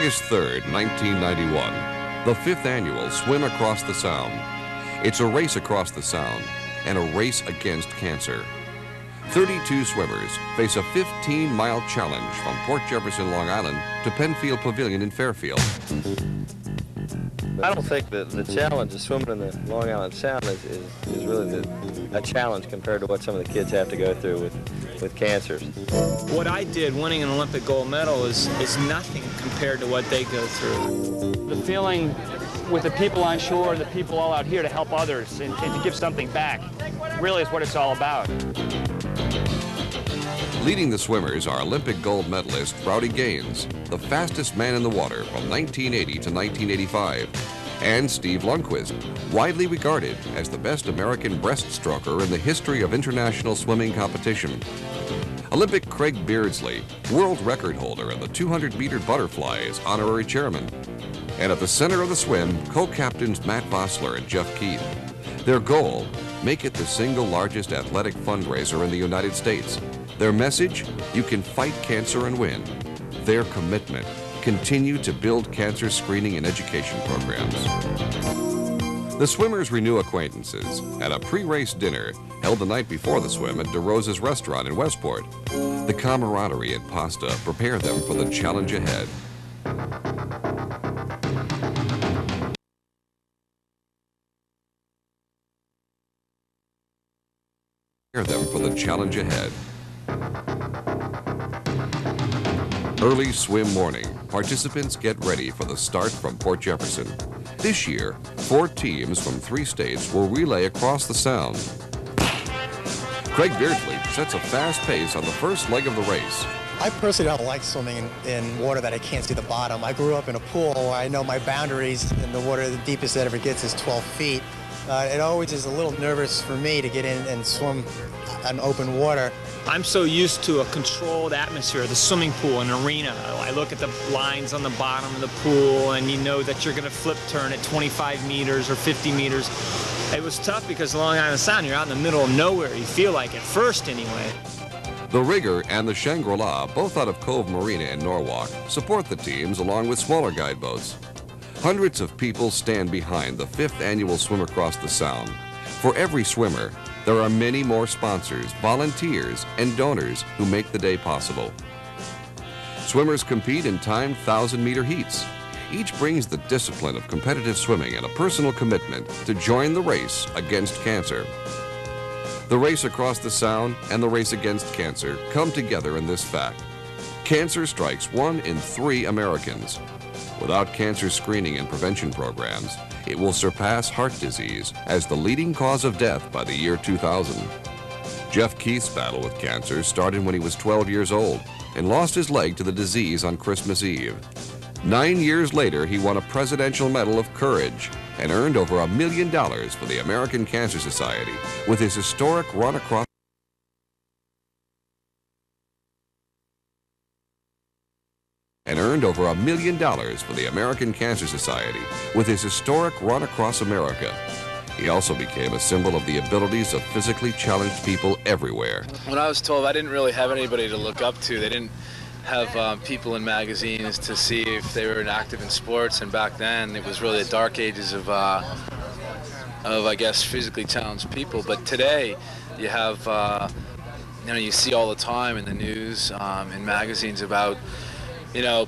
August 3rd, 1991, the 5th annual Swim Across the Sound. It's a race across the Sound and a race against cancer. 32 swimmers face a 15-mile challenge from Port Jefferson, Long Island to Penfield Pavilion in Fairfield. I don't think that the challenge of swimming in the Long Island Sound is really a challenge compared to what some of the kids have to go through with cancers. What I did, winning an Olympic gold medal, is nothing compared to what they go through. The feeling with the people on shore, the people all out here to help others and to give something back, really is what it's all about. Leading the swimmers are Olympic gold medalist Rowdy Gaines, the fastest man in the water from 1980 to 1985, and Steve Lundquist, widely regarded as the best American breaststroker in the history of international swimming competition. Olympic Craig Beasley, world record holder in the 200-meter butterfly, is honorary chairman. And at the center of the swim, co-captains Matt Vossler and Jeff Keith. Their goal, make it the single largest athletic fundraiser in the United States. Their message, you can fight cancer and win. Their commitment, continue to build cancer screening and education programs. The swimmers renew acquaintances at a pre-race dinner held the night before the swim at DeRosa's restaurant in Westport. The camaraderie and pasta prepare them for the challenge ahead. Early swim morning, participants get ready for the start from Port Jefferson. This year, 4 teams from 3 states will relay across the Sound. Craig Beasley sets a fast pace on the first leg of the race. I personally don't like swimming in water that I can't see the bottom. I grew up in a pool where I know my boundaries, and the water, the deepest it ever gets is 12 feet. It always is a little nervous for me to get in and swim in open water. I'm so used to a controlled atmosphere, the swimming pool, an arena. I look at the lines on the bottom of the pool, and you know that you're going to flip turn at 25 meters or 50 meters. It was tough because Long Island Sound, you're out in the middle of nowhere, you feel like, at first anyway. The Rigger and the Shangri-La, both out of Cove Marina in Norwalk, support the teams along with smaller guide boats. Hundreds of people stand behind the 5th annual Swim Across the Sound. For every swimmer, there are many more sponsors, volunteers, and donors who make the day possible. Swimmers compete in timed 1,000-meter heats. Each brings the discipline of competitive swimming and a personal commitment to join the race against cancer. The race across the Sound and the race against cancer come together in this fact. Cancer strikes 1 in 3 Americans. Without cancer screening and prevention programs, it will surpass heart disease as the leading cause of death by the year 2000. Jeff Keith's battle with cancer started when he was 12 years old and lost his leg to the disease on Christmas Eve. 9 years later, he won a Presidential Medal of Courage and earned over $1 million for the American Cancer Society with his historic run across America. He also became a symbol of the abilities of physically challenged people everywhere. When I was 12, I didn't really have anybody to look up to. They didn't have people in magazines to see if they were active in sports, and back then it was really the dark ages of I guess, physically challenged people. But today, you have, you see all the time in the news, in magazines about,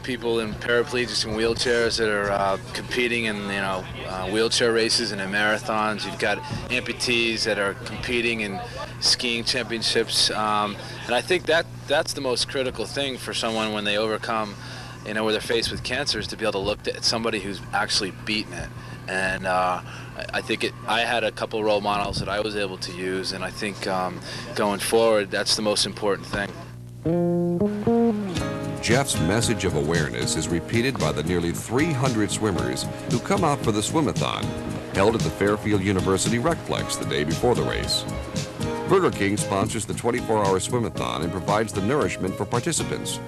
people in paraplegics and wheelchairs that are competing in, wheelchair races and in marathons. You've got amputees that are competing in skiing championships. And I think that's the most critical thing for someone when they overcome, where they're faced with cancer, is to be able to look at somebody who's actually beaten it. And I think I had a couple role models that I was able to use, and I think going forward, that's the most important thing. Jeff's message of awareness is repeated by the nearly 300 swimmers who come out for the Swimathon, held at the Fairfield University Recplex the day before the race. Burger King sponsors the 24-hour Swimathon and provides the nourishment for participants.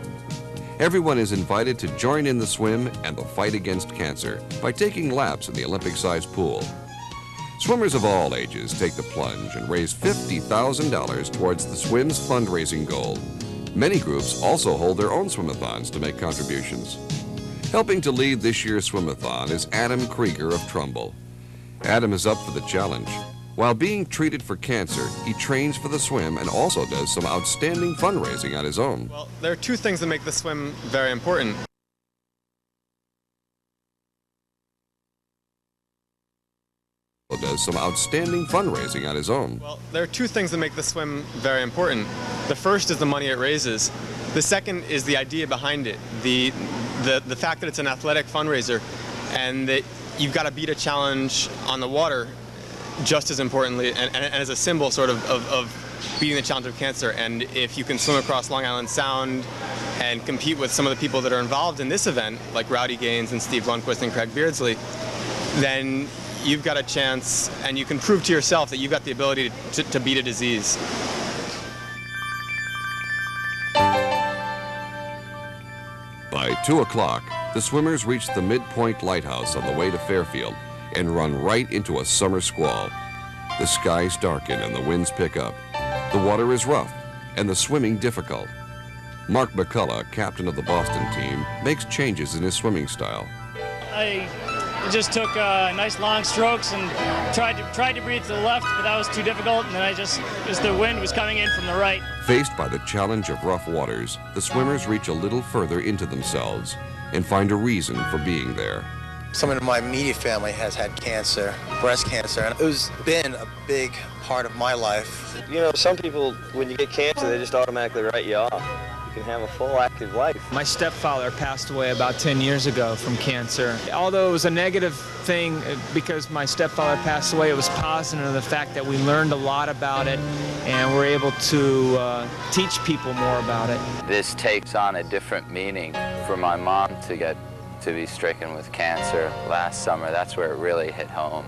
Everyone is invited to join in the swim and the fight against cancer by taking laps in the Olympic-sized pool. Swimmers of all ages take the plunge and raise $50,000 towards the swim's fundraising goal. Many groups also hold their own swimathons to make contributions. Helping to lead this year's Swimathon is Adam Krieger of Trumbull. Adam is up for the challenge. While being treated for cancer, he trains for the swim and also does some outstanding fundraising on his own. Well, there are two things that make the swim very important. Does some outstanding fundraising on his own. Well, there are two things that make the swim very important. The first is the money it raises. The second is the idea behind it, the fact that it's an athletic fundraiser and that you've got to beat a challenge on the water just as importantly and as a symbol sort of beating the challenge of cancer. And if you can swim across Long Island Sound and compete with some of the people that are involved in this event, like Rowdy Gaines and Steve Lundquist and Craig Beasley, then you've got a chance and you can prove to yourself that you've got the ability to beat a disease. By 2 o'clock, the swimmers reach the Midpoint Lighthouse on the way to Fairfield and run right into a summer squall. The skies darken and the winds pick up. The water is rough and the swimming difficult. Mark McCullough, captain of the Boston team, makes changes in his swimming style. I just took nice long strokes and tried to breathe to the left, but that was too difficult, and then as the wind was coming in from the right. Faced by the challenge of rough waters, the swimmers reach a little further into themselves and find a reason for being there. Someone in my immediate family has had cancer, breast cancer, and it's been a big part of my life. You know, some people, when you get cancer, they just automatically write you off. You can have a full, active life. My stepfather passed away about 10 years ago from cancer. Although it was a negative thing because my stepfather passed away, it was positive in the fact that we learned a lot about it and were able to teach people more about it. This takes on a different meaning for my mom to be stricken with cancer last summer. That's where it really hit home.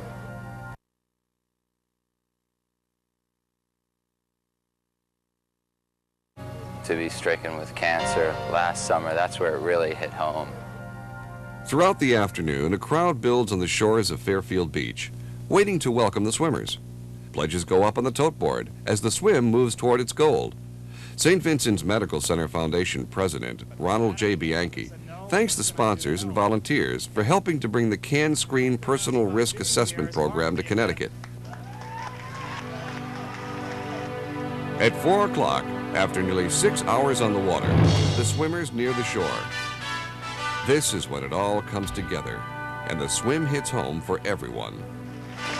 To be stricken with cancer last summer, that's where it really hit home. Throughout the afternoon, a crowd builds on the shores of Fairfield Beach, waiting to welcome the swimmers. Pledges go up on the tote board as the swim moves toward its goal. St. Vincent's Medical Center Foundation President Ronald J. Bianchi thanks the sponsors and volunteers for helping to bring the CanScreen Personal Risk Assessment Program to Connecticut. At 4 o'clock, after nearly 6 hours on the water, the swimmers near the shore. This is when it all comes together, and the swim hits home for everyone.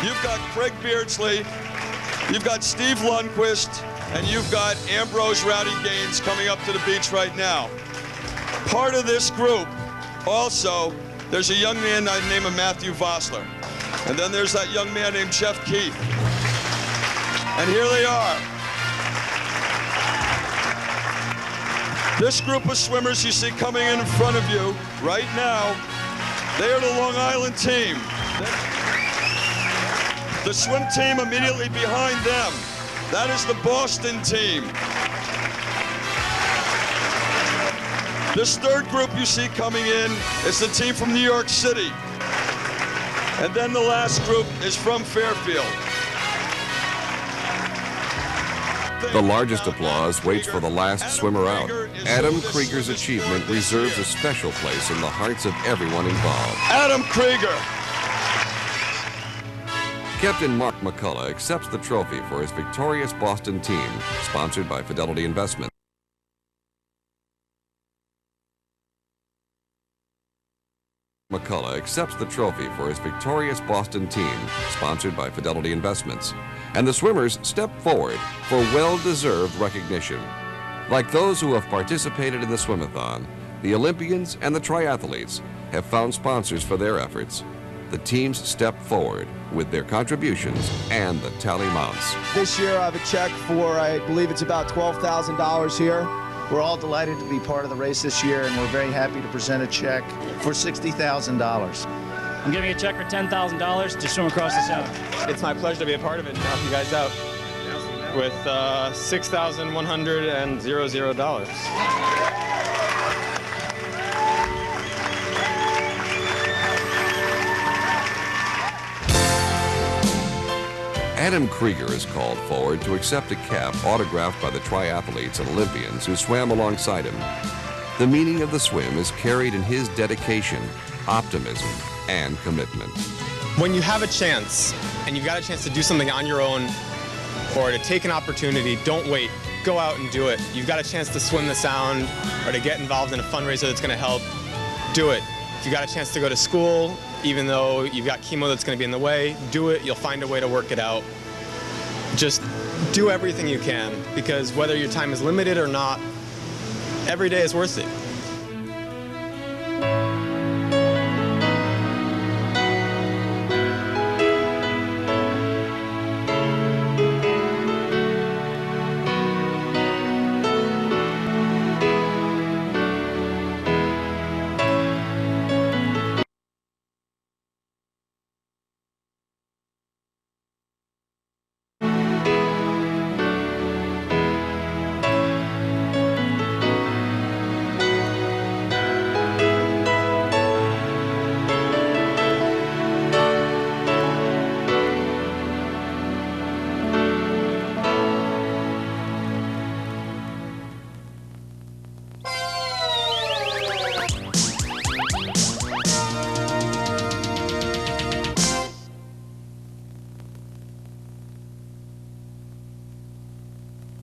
You've got Craig Beasley, you've got Steve Lundquist, and you've got Ambrose Rowdy Gaines coming up to the beach right now. Part of this group, also, there's a young man named Matt Vossler. And then there's that young man named Jeff Keith. And here they are. This group of swimmers you see coming in front of you right now, they are the Long Island team. The swim team immediately behind them, that is the Boston team. This third group you see coming in is the team from New York City. And then the last group is from Fairfield. The largest applause waits for the last swimmer out. Adam Krieger's achievement reserves a special place in the hearts of everyone involved. Adam Krieger. Captain Mark McCullough accepts the trophy for his victorious Boston team, sponsored by Fidelity Investments. McCullough accepts the trophy for his victorious Boston team, sponsored by Fidelity Investments, and the swimmers step forward for well-deserved recognition. Like those who have participated in the Swimathon, the Olympians and the triathletes have found sponsors for their efforts. The teams step forward with their contributions and the tally mounts. This year I have a check for, I believe it's about $12,000 here. We're all delighted to be part of the race this year, and we're very happy to present a check for $60,000. I'm giving a check for $10,000 to swim across the sound. It's my pleasure to be a part of it and help you guys out with $6,100. Adam Krieger is called forward to accept a cap autographed by the triathletes and Olympians who swam alongside him. The meaning of the swim is carried in his dedication, optimism, and commitment. When you have a chance, and you've got a chance to do something on your own, or to take an opportunity, don't wait. Go out and do it. You've got a chance to swim the Sound, or to get involved in a fundraiser that's going to help, do it. If you've got a chance to go to school, even though you've got chemo that's going to be in the way, do it. You'll find a way to work it out. Just do everything you can, because whether your time is limited or not, every day is worth it.